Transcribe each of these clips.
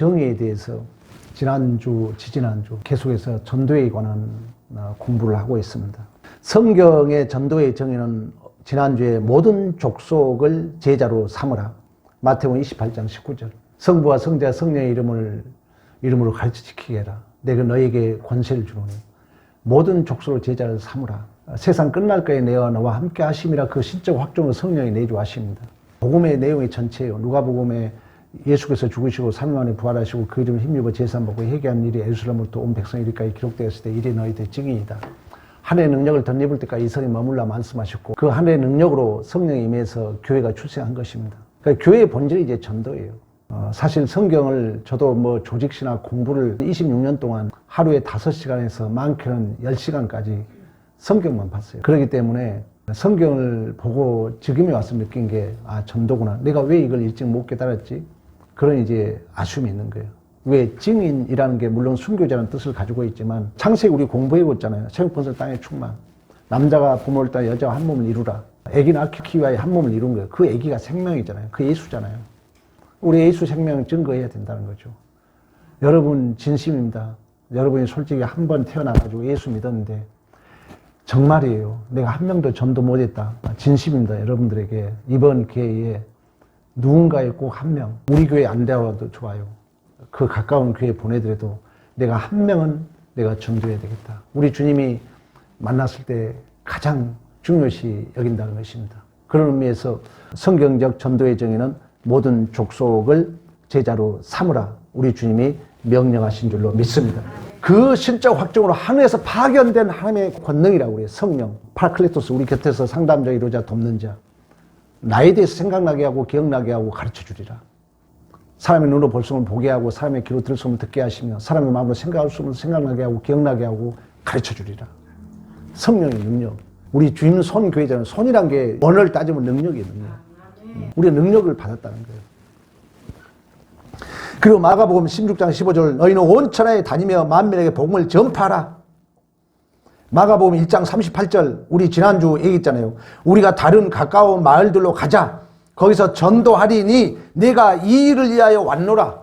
정의에 대해서 지난주, 지지난주 계속해서 전도에 관한 공부를 하고 있습니다. 성경의 전도의 정의는 지난주에 모든 족속을 제자로 삼으라. 마태복음 28장 19절. 성부와 성자와 성령의 이름으로 가르쳐 지키게 해라. 내가 너에게 권세를 주노니 모든 족속을 제자로 삼으라. 세상 끝날 거에 내가 너와 함께 하심이라. 그 신적 확정을 성령이 내주하십니다. 복음의 내용이 전체예요. 누가복음에 예수께서 죽으시고 3일 만에 부활하시고 그 이름을 힘입어 제사먹고 회개한 일이 예루살렘부터 온 백성 이리까지 기록되었을 때 이리 너희들 증인이다. 하늘의 능력을 덧입을 때까지 이 성이 머물라 말씀하셨고 그 하늘의 능력으로 성령이 임해서 교회가 출생한 것입니다. 그러니까 교회의 본질이 이제 전도예요. 사실 성경을 저도 조직시나 공부를 26년 동안 하루에 5시간에서 많게는 10시간까지 성경만 봤어요. 그렇기 때문에 성경을 보고 지금에 와서 느낀 게 전도구나. 내가 왜 이걸 일찍 못 깨달았지? 그런 이제 아쉬움이 있는 거예요. 왜 증인이라는 게 물론 순교자라는 뜻을 가지고 있지만 창세기 우리 공부해 봤잖아요. 생육번성 땅의 충만. 남자가 부모를 따라 여자와 한 몸을 이루라. 아기 낳기 위하여 한 몸을 이룬 거예요. 그 아기가 생명이잖아요. 그 예수잖아요. 우리 예수 생명을 증거해야 된다는 거죠. 여러분 진심입니다. 여러분이 솔직히 한 번 태어나가지고 예수 믿었는데 정말이에요. 내가 한 명도 전도 못했다. 진심입니다. 여러분들에게 이번 기회에 누군가의 꼭 한 명, 우리 교회 안 되어도 좋아요. 그 가까운 교회에 보내더라도 내가 한 명은 내가 전도해야 되겠다. 우리 주님이 만났을 때 가장 중요시 여긴다는 것입니다. 그런 의미에서 성경적 전도의 정의는 모든 족속을 제자로 삼으라. 우리 주님이 명령하신 줄로 믿습니다. 그 신적 확정으로 하늘에서 파견된 하나님의 권능이라고 그래요. 성령, 파라클레토스, 우리 곁에서 상담자, 이루자, 돕는 자. 나에 대해서 생각나게 하고 기억나게 하고 가르쳐 주리라. 사람의 눈으로 볼 수 없는 보게 하고 사람의 귀로 들을 수 없는 듣게 하시며 사람의 마음으로 생각할 수 없는 생각나게 하고 기억나게 하고 가르쳐 주리라. 성령의 능력. 우리 주님 손 교회잖아요. 손이란 게 언어를 따지면 능력이에요. 능력. 우리가 능력을 받았다는 거예요. 그리고 마가복음 16장 15절 너희는 온 천하에 다니며 만민에게 복음을 전파하라. 마가복음 1장 38절 우리 지난주 얘기했잖아요. 우리가 다른 가까운 마을들로 가자. 거기서 전도하리니 내가 이 일을 위하여 왔노라.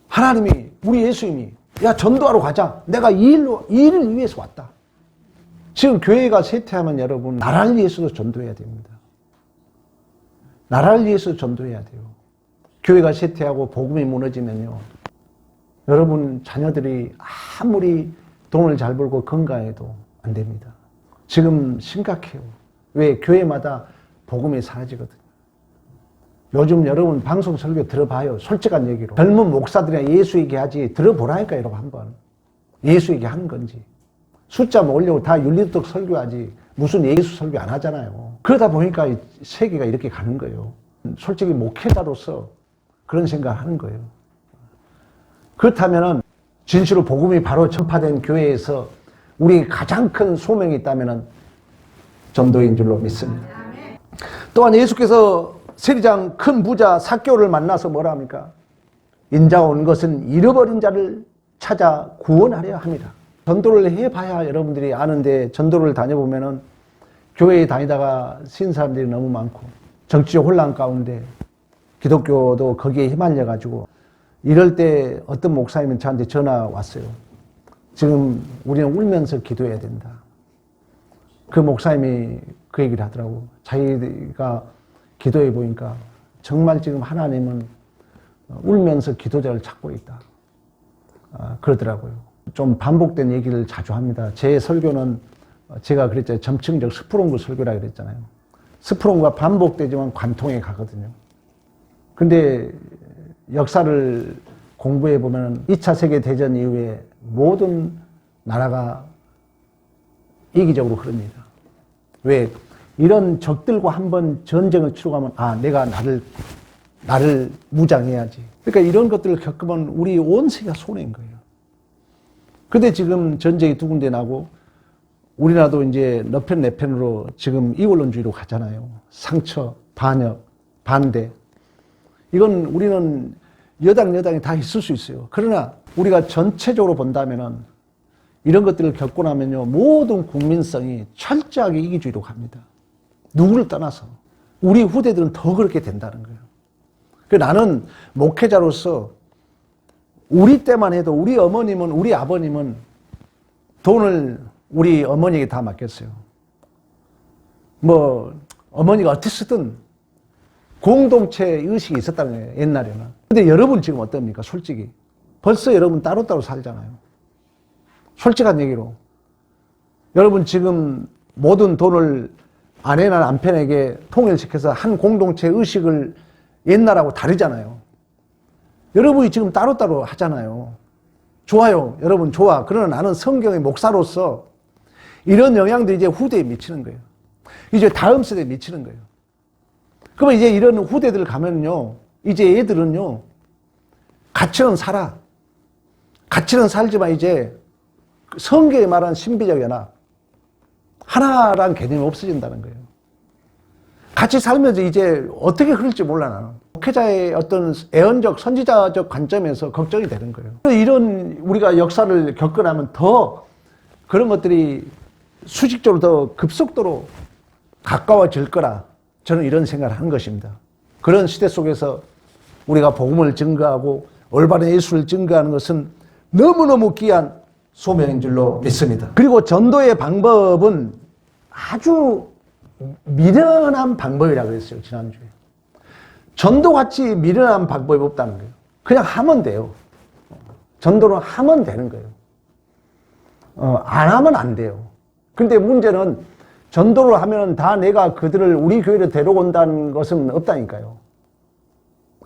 하나님이 우리 예수님이 야 전도하러 가자. 내가 이 일을 위해서 왔다. 지금 교회가 쇠퇴하면 여러분 나라를 위해서도 전도해야 됩니다. 나라를 위해서 전도해야 돼요. 교회가 쇠퇴하고 복음이 무너지면요. 여러분 자녀들이 아무리 돈을 잘 벌고 건강해도 안 됩니다. 지금 심각해요. 왜? 교회마다 복음이 사라지거든요. 요즘 여러분 방송 설교 들어봐요. 솔직한 얘기로. 젊은 목사들이나 예수 얘기하지 들어보라니까 여러분 한번. 예수 얘기하는 건지. 숫자 모으려고 다 윤리도덕 설교하지 무슨 예수 설교 안 하잖아요. 그러다 보니까 세계가 이렇게 가는 거예요. 솔직히 목회자로서 그런 생각을 하는 거예요. 그렇다면은 진실로 복음이 바로 전파된 교회에서 우리 가장 큰 소명이 있다면은 전도인 줄로 믿습니다. 또한 예수께서 세리장 큰 부자 삭개오를 만나서 뭐라 합니까? 인자가 온 것은 잃어버린 자를 찾아 구원하려 합니다. 전도를 해봐야 여러분들이 아는데 전도를 다녀보면은 교회에 다니다가 신 사람들이 너무 많고 정치적 혼란 가운데 기독교도 거기에 휘말려가지고 이럴 때 어떤 목사님은 저한테 전화 왔어요. 지금 우리는 울면서 기도해야 된다. 그 목사님이 그 얘기를 하더라고. 자기가 기도해 보니까 정말 지금 하나님은 울면서 기도자를 찾고 있다. 그러더라고요. 좀 반복된 얘기를 자주 합니다. 제 설교는 제가 그랬잖아요. 점층적 스프롱구 설교라 그랬잖아요. 스프롱구가 반복되지만 관통에 가거든요. 근데 역사를 공부해 보면 2차 세계대전 이후에 모든 나라가 이기적으로 흐릅니다. 왜? 이런 적들과 한번 전쟁을 치러 가면 내가 나를 무장해야지. 그러니까 이런 것들을 겪으면 우리 온 세계가 손해인 거예요. 근데 지금 전쟁이 두 군데 나고 우리나라도 이제 너 편 내 편으로 지금 이원론주의로 가잖아요. 상처, 반역, 반대. 이건 우리는 여당이 다 있을 수 있어요. 그러나 우리가 전체적으로 본다면은 이런 것들을 겪고 나면요. 모든 국민성이 철저하게 이기주의로 갑니다. 누구를 떠나서. 우리 후대들은 더 그렇게 된다는 거예요. 나는 목회자로서 우리 때만 해도 우리 어머님은, 우리 아버님은 돈을 우리 어머니에게 다 맡겼어요. 뭐 어머니가 어떻게 쓰든 공동체 의식이 있었다는 거예요, 옛날에는. 근데 여러분 지금 어떻습니까? 솔직히 벌써 여러분 따로따로 살잖아요. 솔직한 얘기로 여러분 지금 모든 돈을 아내나 남편에게 통일시켜서 한 공동체 의식을 옛날하고 다르잖아요. 여러분이 지금 따로따로 하잖아요. 좋아요. 여러분 좋아. 그러나 나는 성경의 목사로서 이런 영향들이 이제 후대에 미치는 거예요. 이제 다음 세대에 미치는 거예요. 그러면 이제 이런 후대들 가면요, 이제 애들은요, 가치는 살아. 가치는 살지만 이제 성경에 말하는 신비적 연합, 하나라는 개념이 없어진다는 거예요. 같이 살면서 이제 어떻게 흐를지 몰라, 나는. 목회자의 어떤 애언적, 선지자적 관점에서 걱정이 되는 거예요. 이런 우리가 역사를 겪어나면 더 그런 것들이 수직적으로 더 급속도로 가까워질 거라, 저는 이런 생각을 한 것입니다. 그런 시대 속에서 우리가 복음을 증거하고 올바른 예수를 증거하는 것은 너무너무 귀한 소명인 줄로 믿습니다. 그리고 전도의 방법은 아주 미련한 방법이라고 그랬어요, 지난주에. 전도같이 미련한 방법이 없다는 거예요. 그냥 하면 돼요. 전도는 하면 되는 거예요. 안 하면 안 돼요. 근데 문제는 전도를 하면 다 내가 그들을 우리 교회로 데려온다는 것은 없다니까요.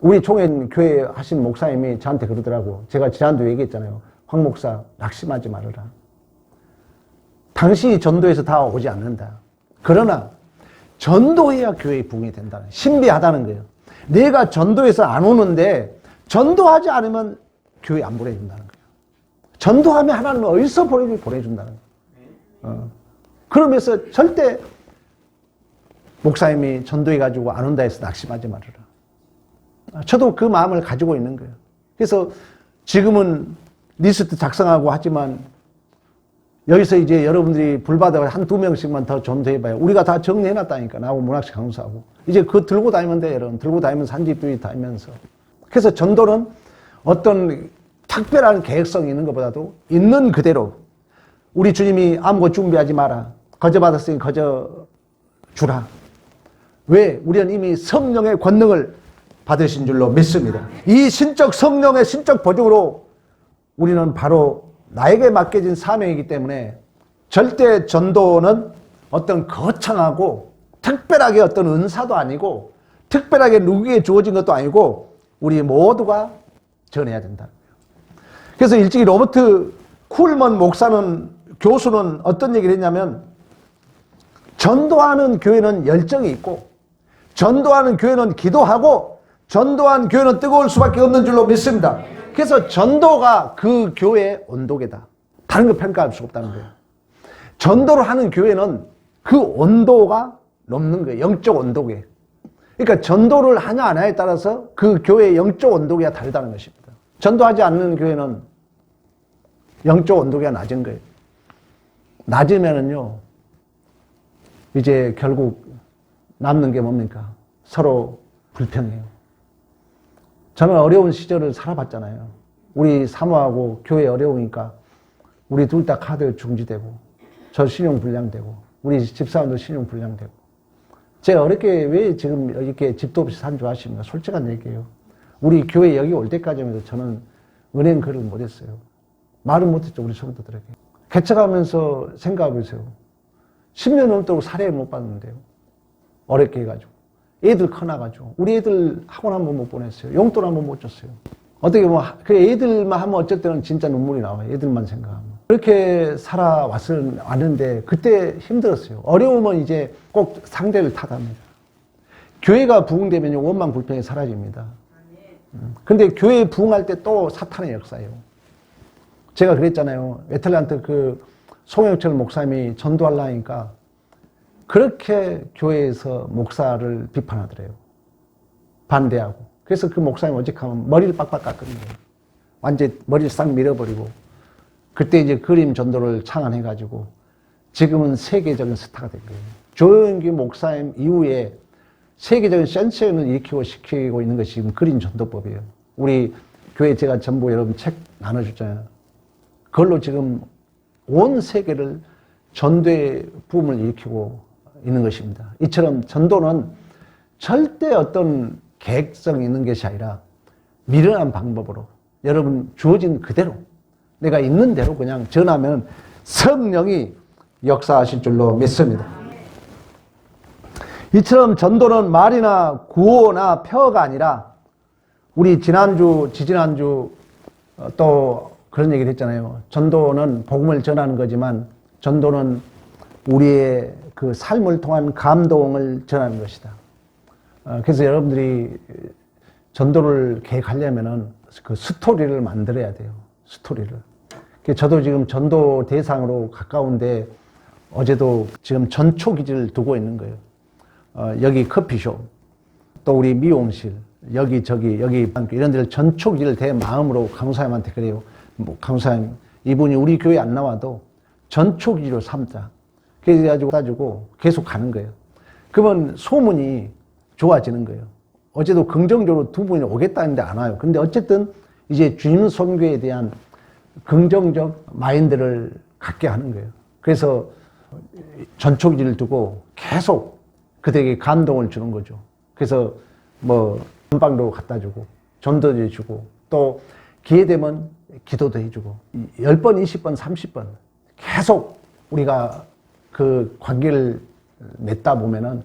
우리 총회교회 하신 목사님이 저한테 그러더라고. 제가 지난주에 얘기했잖아요. 황 목사, 낙심하지 말아라. 당신이 전도해서 다 오지 않는다. 그러나 전도해야 교회에 부흥이 된다는, 신비하다는 거예요. 내가 전도해서 안 오는데 전도하지 않으면 교회 안 보내준다는 거예요. 전도하면 하나님은 어디서 보내준다는 거예요. 그러면서 절대 목사님이 전도해가지고 안 온다 해서 낙심하지 말아라. 저도 그 마음을 가지고 있는 거예요. 그래서 지금은 리스트 작성하고 하지만 여기서 이제 여러분들이 불받아서 한두 명씩만 더 전도해봐요. 우리가 다 정리해놨다니까. 나하고 문학식 강사하고. 이제 그거 들고 다니면 돼, 여러분. 들고 다니면서 한 집 두 집 다니면서. 그래서 전도는 어떤 특별한 계획성이 있는 것보다도 있는 그대로 우리 주님이 아무것도 준비하지 마라. 거저 받았으니 거저 주라. 왜? 우리는 이미 성령의 권능을 받으신 줄로 믿습니다. 이 신적 성령의 신적 보증으로 우리는 바로 나에게 맡겨진 사명이기 때문에 절대 전도는 어떤 거창하고 특별하게 어떤 은사도 아니고 특별하게 누구에게 주어진 것도 아니고 우리 모두가 전해야 된다. 그래서 일찍이 로버트 쿨먼 목사는, 교수는 어떤 얘기를 했냐면, 전도하는 교회는 열정이 있고 전도하는 교회는 기도하고 전도한 교회는 뜨거울 수밖에 없는 줄로 믿습니다. 그래서 전도가 그 교회의 온도계다. 다른 거 평가할 수 없다는 거예요. 전도를 하는 교회는 그 온도가 높는 거예요. 영적 온도계. 그러니까 전도를 하냐 안 하냐에 따라서 그 교회의 영적 온도계가 다르다는 것입니다. 전도하지 않는 교회는 영적 온도계가 낮은 거예요. 낮으면은요, 이제 결국 남는 게 뭡니까? 서로 불평해요. 저는 어려운 시절을 살아봤잖아요. 우리 사모하고 교회 어려우니까 우리 둘 다 카드 중지되고, 저 신용불량되고, 우리 집사람도 신용불량되고. 제가 어렵게 왜 지금 이렇게 집도 없이 산 줄 아십니까? 솔직한 얘기예요. 우리 교회 여기 올 때까지만 해도 저는 은행 글을 못했어요. 말은 못했죠, 우리 성도들에게. 개척하면서 생각해보세요. 10년 넘도록 살해를 못 받는데요. 어렵게 해가지고. 애들 커나가지고. 우리 애들 학원 한 번 못 보냈어요. 용돈 한 번 못 줬어요. 어떻게 보면, 그 애들만 하면 어쩔 때는 진짜 눈물이 나와요. 애들만 생각하면. 그렇게 왔는데, 그때 힘들었어요. 어려우면 이제 꼭 상대를 탓합니다. 교회가 부흥되면 원망 불평이 사라집니다. 근데 교회 부흥할 때 또 사탄의 역사예요. 제가 그랬잖아요. 웨틀란트 그 송영철 목사님이 전도하려니까 그렇게 교회에서 목사를 비판하더래요. 반대하고. 그래서 그 목사님 오직하면 머리를 빡빡 깎는 거예요. 완전히 머리를 싹 밀어버리고. 그때 이제 그림 전도를 창안해가지고 지금은 세계적인 스타가 된 거예요. 조영기 목사님 이후에 세계적인 센세션을 일으키고 시키고 있는 것이 지금 그림 전도법이에요. 우리 교회 제가 전부 여러분 책 나눠줬잖아요. 그걸로 지금 온 세계를 전도의 부음을 일으키고 있는 것입니다. 이처럼 전도는 절대 어떤 계획성이 있는 것이 아니라 미련한 방법으로 여러분 주어진 그대로 내가 있는 대로 그냥 전하면 성령이 역사하실 줄로 믿습니다. 이처럼 전도는 말이나 구호나 표어가 아니라 우리 지난주, 지지난주 또 그런 얘기를 했잖아요. 전도는 복음을 전하는 거지만 전도는 우리의 그 삶을 통한 감동을 전하는 것이다. 그래서 여러분들이 전도를 계획하려면은 그 스토리를 만들어야 돼요. 스토리를. 저도 지금 전도 대상으로 가까운데 어제도 지금 전초기지를 두고 있는 거예요. 여기 커피숍, 또 우리 미용실, 여기 저기 여기 이런 데를 전초기지를 대 마음으로 강사님한테 그래요. 뭐 강사님 이분이 우리 교회 안 나와도 전초기지로 삼자. 그래가지고 계속 가는 거예요. 그러면 소문이 좋아지는 거예요. 어제도 긍정적으로 두 분이 오겠다는데 안 와요. 근데 어쨌든 이제 주님 선교에 대한 긍정적 마인드를 갖게 하는 거예요. 그래서 전초기지를 두고 계속 그들에게 감동을 주는 거죠. 그래서 뭐 전방도 갖다 주고 전도도 해주고 또 기회 되면 기도도 해주고 10번, 20번, 30번 계속 우리가 그 관계를 맺다 보면은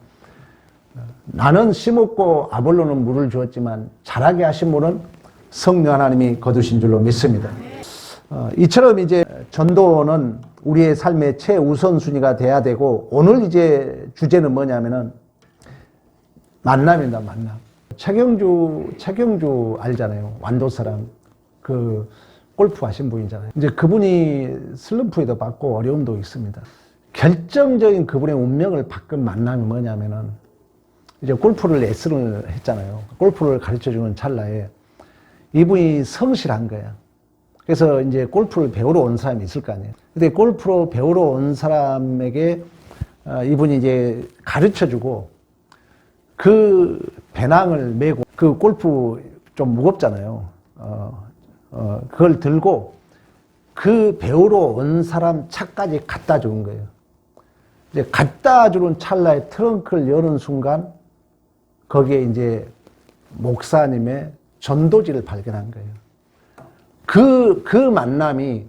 나는 심었고 아볼로는 물을 주었지만 자라게 하신 분은 성령 하나님이 거두신 줄로 믿습니다. 이처럼 이제 전도는 우리의 삶의 최우선순위가 돼야 되고 오늘 이제 주제는 뭐냐면은 만남입니다. 만남. 최경주 알잖아요. 완도 사람 그 골프 하신 분이잖아요. 이제 그분이 슬럼프에도 받고 어려움도 있습니다. 결정적인 그분의 운명을 바꾼 만남이 뭐냐면은 이제 골프를 레슨을 했잖아요. 골프를 가르쳐주는 찰나에 이분이 성실한 거야. 그래서 이제 골프를 배우러 온 사람이 있을 거 아니에요. 근데 골프로 배우러 온 사람에게 이분이 이제 가르쳐주고 그 배낭을 메고 그 골프 좀 무겁잖아요. 그걸 들고 그 배우러 온 사람 차까지 갖다 준 거예요. 이제 갖다 주는 찰나에 트렁크를 여는 순간 거기에 이제 목사님의 전도지를 발견한 거예요. 그 만남이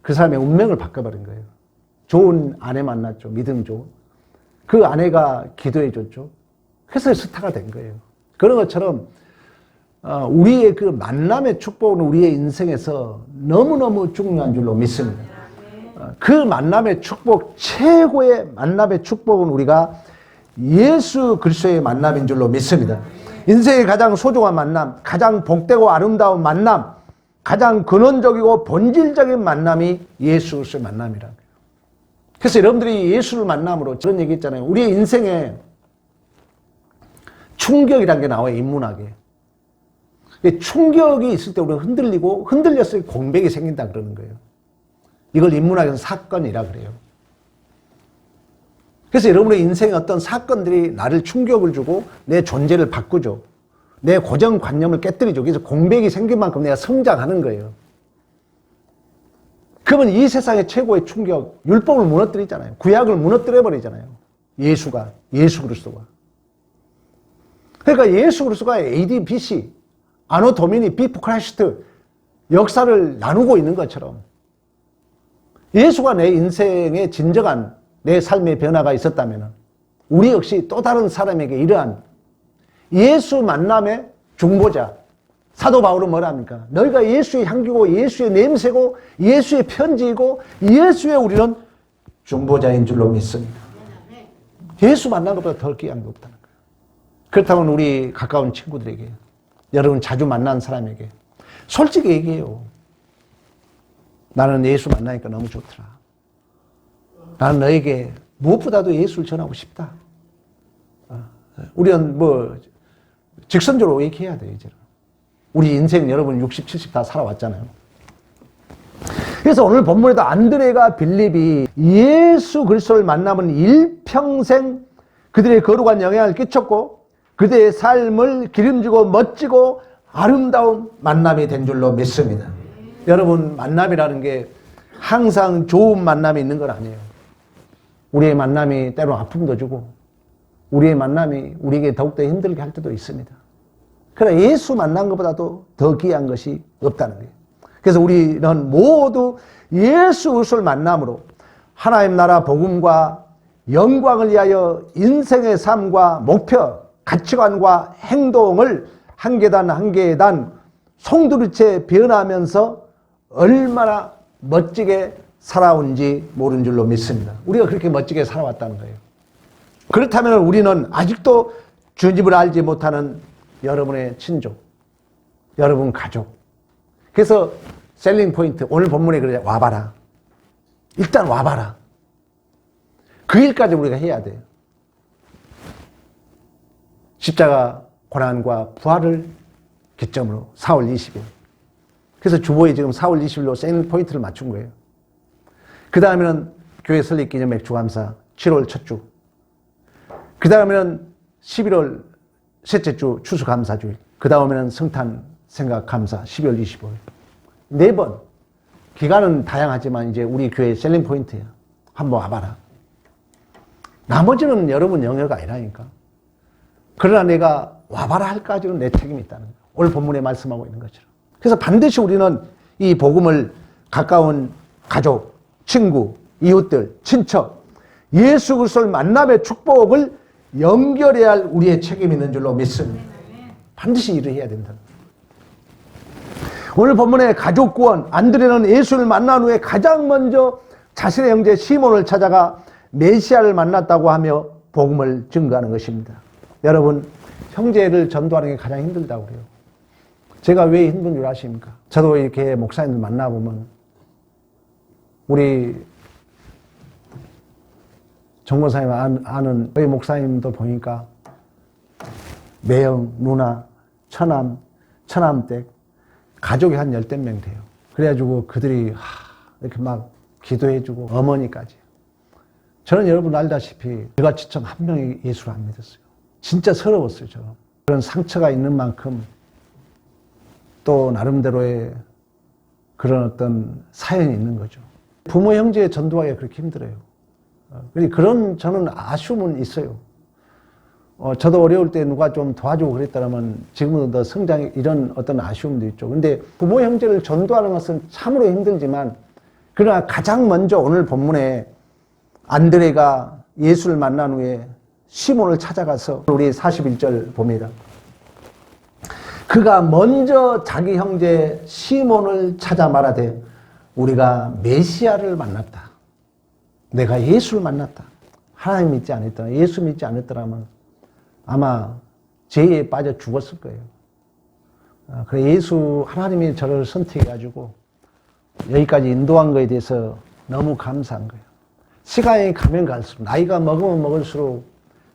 그 사람의 운명을 바꿔버린 거예요. 좋은 아내 만났죠. 믿음 좋은. 그 아내가 기도해 줬죠. 그래서 스타가 된 거예요. 그런 것처럼 우리의 그 만남의 축복은 우리의 인생에서 너무너무 중요한 줄로 믿습니다. 그 만남의 축복, 최고의 만남의 축복은 우리가 예수 그리스도의 만남인 줄로 믿습니다. 인생의 가장 소중한 만남, 가장 복되고 아름다운 만남, 가장 근원적이고 본질적인 만남이 예수 그리스도의 만남이라는 거예요. 그래서 여러분들이 예수를 만남으로 그런 얘기 있잖아요. 우리의 인생에 충격이라는 게 나와요. 인문학에. 충격이 있을 때 우리가 흔들리고 흔들렸을 때 공백이 생긴다 그러는 거예요. 이걸 인문학에서 사건이라 그래요. 그래서 여러분의 인생에 어떤 사건들이 나를 충격을 주고 내 존재를 바꾸죠. 내 고정관념을 깨뜨리죠. 그래서 공백이 생긴 만큼 내가 성장하는 거예요. 그러면 이 세상의 최고의 충격, 율법을 무너뜨리잖아요. 구약을 무너뜨려버리잖아요. 예수 그리스도가. 그러니까 예수 그리스도가 AD, BC, 아노 도미니, 비프 크라이스트 역사를 나누고 있는 것처럼 예수가 내 인생의 진정한 내 삶의 변화가 있었다면 우리 역시 또 다른 사람에게 이러한 예수 만남의 중보자 사도 바울은 뭐라 합니까? 너희가 예수의 향기고 예수의 냄새고 예수의 편지이고 예수의 우리는 중보자인 줄로 믿습니다. 예수 만난 것보다 더 귀한 게 없다는 거예요. 그렇다면 우리 가까운 친구들에게 여러분 자주 만난 사람에게 솔직히 얘기해요. 나는 예수 만나니까 너무 좋더라. 나는 너에게 무엇보다도 예수를 전하고 싶다. 우리는 뭐 직선적으로 얘기해야 돼요. 이제는. 우리 인생 여러분 60, 70 다 살아왔잖아요. 그래서 오늘 본문에도 안드레가 빌립이 예수 그리스도를 만나면 일평생 그들의 거룩한 영향을 끼쳤고 그들의 삶을 기름지고 멋지고 아름다운 만남이 된 줄로 믿습니다. 여러분, 만남이라는 게 항상 좋은 만남이 있는 건 아니에요. 우리의 만남이 때로 아픔도 주고 우리의 만남이 우리에게 더욱더 힘들게 할 때도 있습니다. 그러나 예수 만난 것보다도 더 귀한 것이 없다는 거예요. 그래서 우리는 모두 예수 그리스도를 만남으로 하나님 나라 복음과 영광을 위하여 인생의 삶과 목표, 가치관과 행동을 한 계단 한 계단 송두리째 변하면서 얼마나 멋지게 살아온지 모르는 줄로 믿습니다. 우리가 그렇게 멋지게 살아왔다는 거예요. 그렇다면 우리는 아직도 주님을 알지 못하는 여러분의 친족, 여러분 가족. 그래서 셀링 포인트, 오늘 본문에 그러죠. 와봐라. 일단 와봐라. 그 일까지 우리가 해야 돼요. 십자가 고난과 부활을 기점으로 4월 20일. 그래서 주보에 지금 4월 20일로 셀링 포인트를 맞춘 거예요. 그 다음에는 교회 설립 기념 맥주감사 7월 첫 주. 그 다음에는 11월 셋째 주 추수감사주일. 그 다음에는 성탄 생각 감사 12월 25일. 4번. 기간은 다양하지만 이제 우리 교회 셀링 포인트야. 한번 와봐라. 나머지는 여러분 영역가 아니라니까. 그러나 내가 와봐라 할까지는 내 책임이 있다는 거예요. 오늘 본문에 말씀하고 있는 것처럼. 그래서 반드시 우리는 이 복음을 가까운 가족, 친구, 이웃들, 친척, 예수 그리스도를 만남의 축복을 연결해야 할 우리의 책임이 있는 줄로 믿습니다. 반드시 일을 해야 된다. 오늘 본문의 가족 구원, 안드레는 예수를 만난 후에 가장 먼저 자신의 형제 시몬을 찾아가 메시아를 만났다고 하며 복음을 증거하는 것입니다. 여러분, 형제를 전도하는 게 가장 힘들다고 그래요. 제가 왜 힘든 줄 아십니까? 저도 이렇게 목사님들 만나보면 우리 정목사님 아는 저희 목사님도 보니까 매형, 누나, 처남댁 가족이 한 10명 돼요. 그래가지고 그들이 이렇게 막 기도해주고 어머니까지. 저는 여러분 알다시피 제가 지청 한 명이 예수를 안 믿었어요. 진짜 서러웠어요. 저 그런 상처가 있는 만큼 또 나름대로의 그런 어떤 사연이 있는 거죠. 부모 형제의 전도하기가 그렇게 힘들어요. 그런 저는 아쉬움은 있어요. 저도 어려울 때 누가 좀 도와주고 그랬다면 지금은 더 성장이 이런 어떤 아쉬움도 있죠. 근데 부모 형제를 전도하는 것은 참으로 힘들지만 그러나 가장 먼저 오늘 본문에 안드레가 예수를 만난 후에 시몬을 찾아가서 우리 41절 봅니다. 그가 먼저 자기 형제 시몬을 찾아 말하되 우리가 메시아를 만났다. 내가 예수를 만났다. 하나님 믿지 않았더라. 예수 믿지 않았더라면 아마 죄에 빠져 죽었을 거예요. 그래 예수 하나님이 저를 선택해가지고 여기까지 인도한 거에 대해서 너무 감사한 거예요. 시간이 가면 갈수록 나이가 먹으면 먹을수록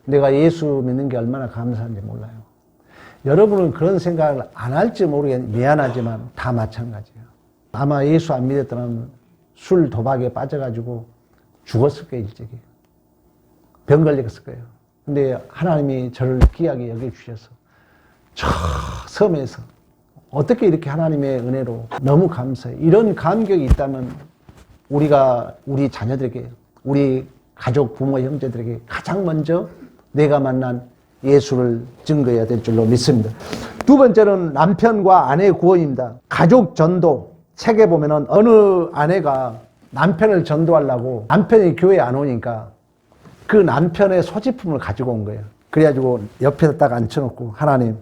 내가 예수 믿는 게 얼마나 감사한지 몰라요. 여러분은 그런 생각을 안 할지 모르겠는데 미안하지만 다 마찬가지예요. 아마 예수 안 믿었더라면 술 도박에 빠져가지고 죽었을 거예요. 일찍이 병 걸렸을 거예요. 근데 하나님이 저를 귀하게 여겨주셔서 저 섬에서 어떻게 이렇게 하나님의 은혜로 너무 감사해요. 이런 감격이 있다면 우리가 우리 자녀들에게 우리 가족 부모 형제들에게 가장 먼저 내가 만난 예수를 증거해야 될 줄로 믿습니다. 두 번째는 남편과 아내의 구원입니다. 가족 전도 책에 보면은 어느 아내가 남편을 전도하려고 남편이 교회에 안 오니까 그 남편의 소지품을 가지고 온 거예요. 그래가지고 옆에다 딱 앉혀놓고 하나님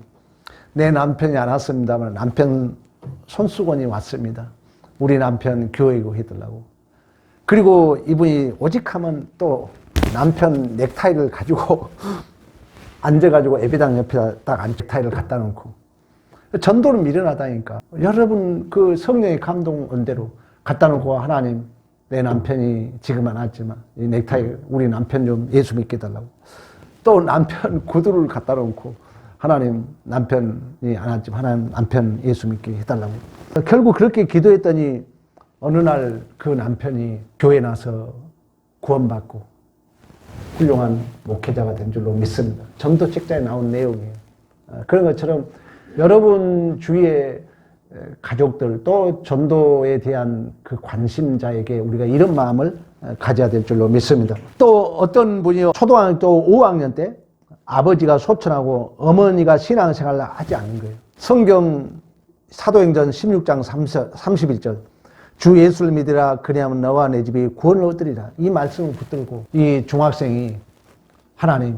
내 남편이 안 왔습니다만 남편 손수건이 왔습니다. 우리 남편 교회고 해달라고. 그리고 이분이 오직하면 또 남편 넥타이를 가지고 앉아가지고 예배당 옆에다 딱 넥타이를 갖다 놓고 전도는 미련하다니까. 여러분 그 성령의 감동 은대로 갖다 놓고 하나님 내 남편이 지금 안 왔지만 이 넥타이 우리 남편 좀 예수 믿게 해달라고. 또 남편 구두를 갖다 놓고 하나님 남편이 안 왔지만 하나님 남편 예수 믿게 해달라고. 결국 그렇게 기도했더니 어느 날 그 남편이 교회 나서 구원받고 훌륭한 목회자가 된 줄로 믿습니다. 전도 책자에 나온 내용이에요. 그런 것처럼 여러분 주위의 가족들 또 전도에 대한 그 관심자에게 우리가 이런 마음을 가져야 될 줄로 믿습니다. 또 어떤 분이 초등학교 5학년 때 아버지가 소천하고 어머니가 신앙생활을 하지 않는 거예요. 성경 사도행전 16장 31절 주 예수를 믿으라 그리하면 너와 내 집이 구원을 얻으리라. 이 말씀을 붙들고 이 중학생이 하나님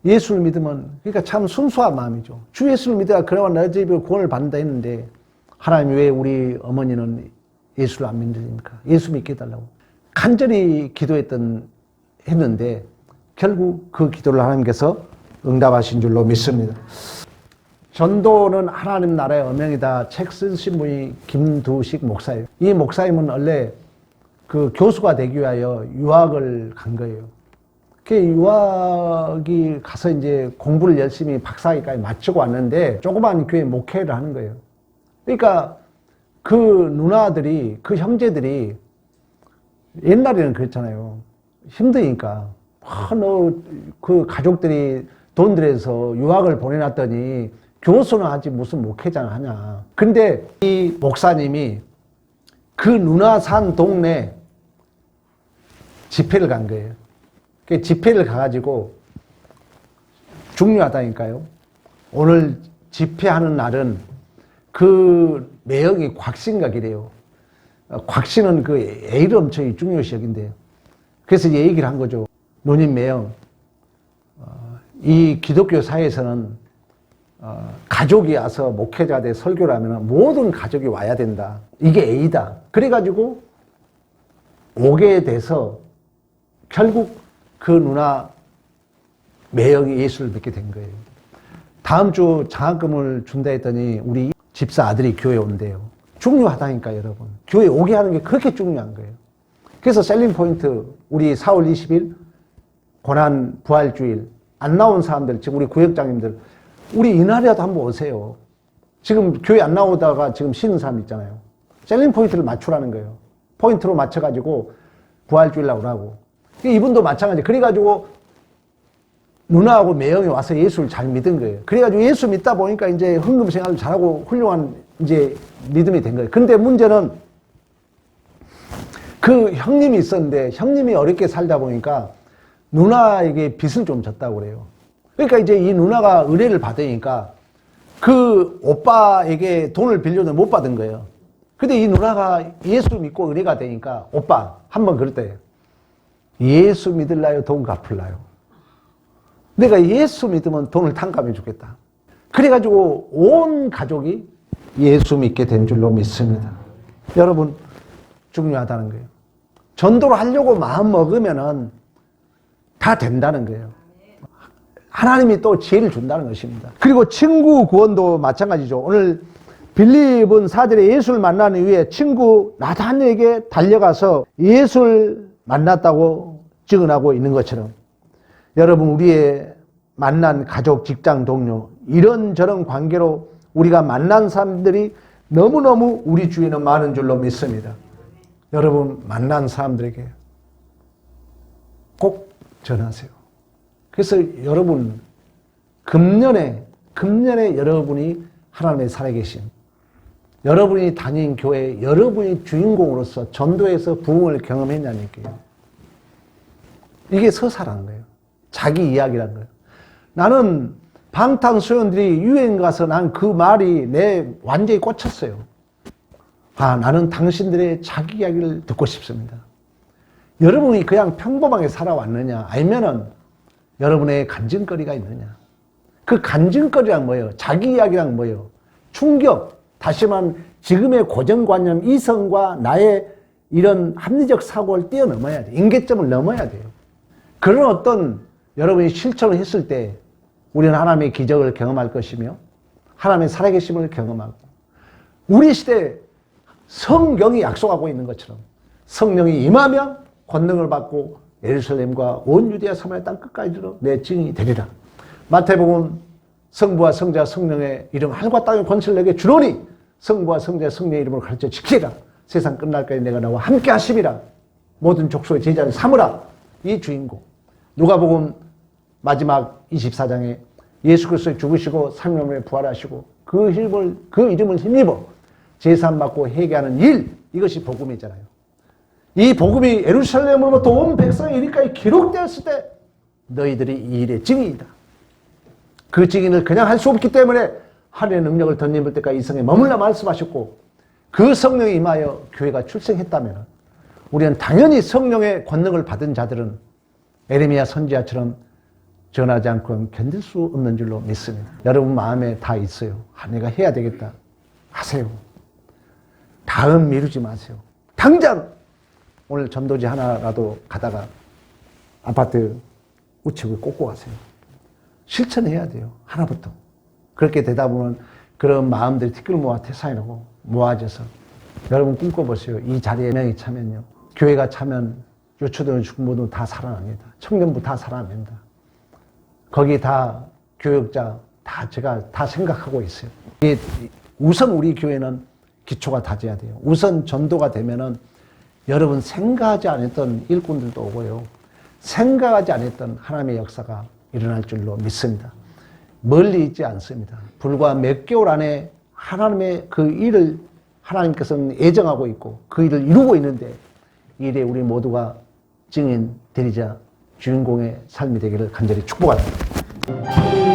예수를 믿으면 그러니까 참 순수한 마음이죠. 주 예수를 믿으라 그러면 내 집이 구원을 받는다 했는데 하나님 왜 우리 어머니는 예수를 안 믿습니까? 예수 믿게 해달라고 간절히 했는데 결국 그 기도를 하나님께서 응답하신 줄로 믿습니다. 전도는 하나님 나라의 언명이다. 책 쓰신 분이 김두식 목사예요. 이 목사님은 원래 그 교수가 되기 위하여 유학을 간 거예요. 그 유학이 가서 이제 공부를 열심히 박사학위까지 마치고 왔는데 조그만 교회 목회를 하는 거예요. 그러니까 그 누나들이, 그 형제들이 옛날에는 그랬잖아요. 힘드니까. 너 그 가족들이 돈 들여서 유학을 보내놨더니 교수는 하지 무슨 목회자를 하냐. 근데 이 목사님이 그 누나 산 동네 집회를 간 거예요. 그 집회를 가가지고 중요하다니까요. 오늘 집회하는 날은 그 매형이 곽신각이래요. 곽신은 그 에일 엄청이 중요시역인데요. 그래서 이 얘기를 한 거죠. 누님 매형, 이 기독교 사회에서는 가족이 와서 목회자가 돼 설교를 하면 모든 가족이 와야 된다. 이게 A다. 그래가지고 오게 돼서 결국 그 누나 매형이 예수를 믿게 된 거예요. 다음 주 장학금을 준다 했더니 우리 집사 아들이 교회에 온대요. 중요하다니까 여러분. 교회에 오게 하는 게 그렇게 중요한 거예요. 그래서 셀링 포인트 우리 4월 20일 고난 부활주일 안 나온 사람들, 지금 우리 구역장님들 우리 이날이라도 한번 오세요. 지금 교회 안 나오다가 지금 쉬는 사람 있잖아요. 셀링 포인트를 맞추라는 거예요. 포인트로 맞춰가지고 부활주일 날 오라고. 이분도 마찬가지. 그래가지고 누나하고 매형이 와서 예수를 잘 믿은 거예요. 그래가지고 예수 믿다 보니까 이제 헌금 생활을 잘하고 훌륭한 이제 믿음이 된 거예요. 근데 문제는 그 형님이 있었는데 형님이 어렵게 살다 보니까 누나에게 빚을 좀 졌다고 그래요. 그러니까 이제 이 누나가 의뢰를 받으니까 그 오빠에게 돈을 빌려도 못 받은 거예요. 근데 이 누나가 예수 믿고 의뢰가 되니까 오빠 한번 그랬대요. 예수 믿을라요? 돈 갚을라요? 내가 예수 믿으면 돈을 탕감해 주겠다. 그래가지고 온 가족이 예수 믿게 된 줄로 믿습니다. 여러분 중요하다는 거예요. 전도를 하려고 마음 먹으면은 다 된다는 거예요. 하나님이 또 지혜를 준다는 것입니다. 그리고 친구 구원도 마찬가지죠. 오늘 빌립은 사절에 예수를 만난 이후에 친구 나단에게 달려가서 예수를 만났다고 증언하고 있는 것처럼 여러분 우리의 만난 가족, 직장 동료 이런저런 관계로 우리가 만난 사람들이 너무너무 우리 주위에는 많은 줄로 믿습니다. 여러분 만난 사람들에게 꼭 전하세요. 그래서 여러분 금년에 여러분이 하나님의 살아계신 여러분이 다닌 교회 여러분이 주인공으로서 전도에서 부흥을 경험했냐는 얘기예요. 이게 서사라는 거예요. 자기 이야기라는 거예요. 나는 방탄소년들이 유행 가서 난 그 말이 내 완전히 꽂혔어요. 아, 나는 당신들의 자기 이야기를 듣고 싶습니다. 여러분이 그냥 평범하게 살아왔느냐 아니면은 여러분의 간증거리가 있느냐. 그 간증거리란 뭐예요? 자기 이야기란 뭐예요? 충격, 다시 말하면 지금의 고정관념 이성과 나의 이런 합리적 사고를 뛰어넘어야 돼요. 임계점을 넘어야 돼요. 그런 어떤 여러분이 실천을 했을 때 우리는 하나님의 기적을 경험할 것이며 하나님의 살아계심을 경험하고 우리 시대에 성경이 약속하고 있는 것처럼 성령이 임하면 권능을 받고 예루살렘과 온 유대와 사마리아 땅 끝까지 이르러 내 증인이 되리라. 마태복음 성부와 성자 성령의 이름 하늘과 땅의 권세를 내게 주노니 성부와 성자 성령의 이름을 가르쳐 지키라. 세상 끝날까지 내가 나와 함께 하심이라. 모든 족속의 제자를 삼으라. 이 주인공. 누가복음 마지막 24장에 예수 그리스도 죽으시고 3일 만에 부활하시고 그 이름을 힘입어 제사받고 회개하는 일, 이것이 복음이잖아요. 이 복음이 예루살렘으로부터 온 백성의 이리까지 기록되었을 때 너희들이 이 일의 증인이다. 그 증인을 그냥 할 수 없기 때문에 하늘의 능력을 덧입을 때까지 이 성에 머물라 말씀하셨고, 그 성령이 임하여 교회가 출생했다면 우리는 당연히 성령의 권능을 받은 자들은 에레미야 선지자처럼 전하지 않고 견딜 수 없는 줄로 믿습니다. 여러분 마음에 다 있어요. 내가 해야 되겠다. 하세요. 다음 미루지 마세요. 당장 오늘 전도지 하나라도 가다가 아파트 우측을 꽂고 가세요. 실천해야 돼요. 하나부터. 그렇게 되다 보면 그런 마음들이 티끌 모아 태산이라고 모아져서, 여러분 꿈꿔보세요. 이 자리에 명이 차면요, 교회가 차면 유초등, 중고등 다 살아납니다. 청년부 다 살아납니다. 거기 다 교역자 다 제가 다 생각하고 있어요. 우선 우리 교회는 기초가 다져야 돼요. 우선 전도가 되면은 여러분 생각하지 않았던 일꾼들도 오고요, 생각하지 않았던 하나님의 역사가 일어날 줄로 믿습니다. 멀리 있지 않습니다. 불과 몇 개월 안에 하나님의 그 일을 하나님께서는 예정하고 있고 그 일을 이루고 있는데, 이 일에 우리 모두가 증인 되리자 주인공의 삶이 되기를 간절히 축복합니다.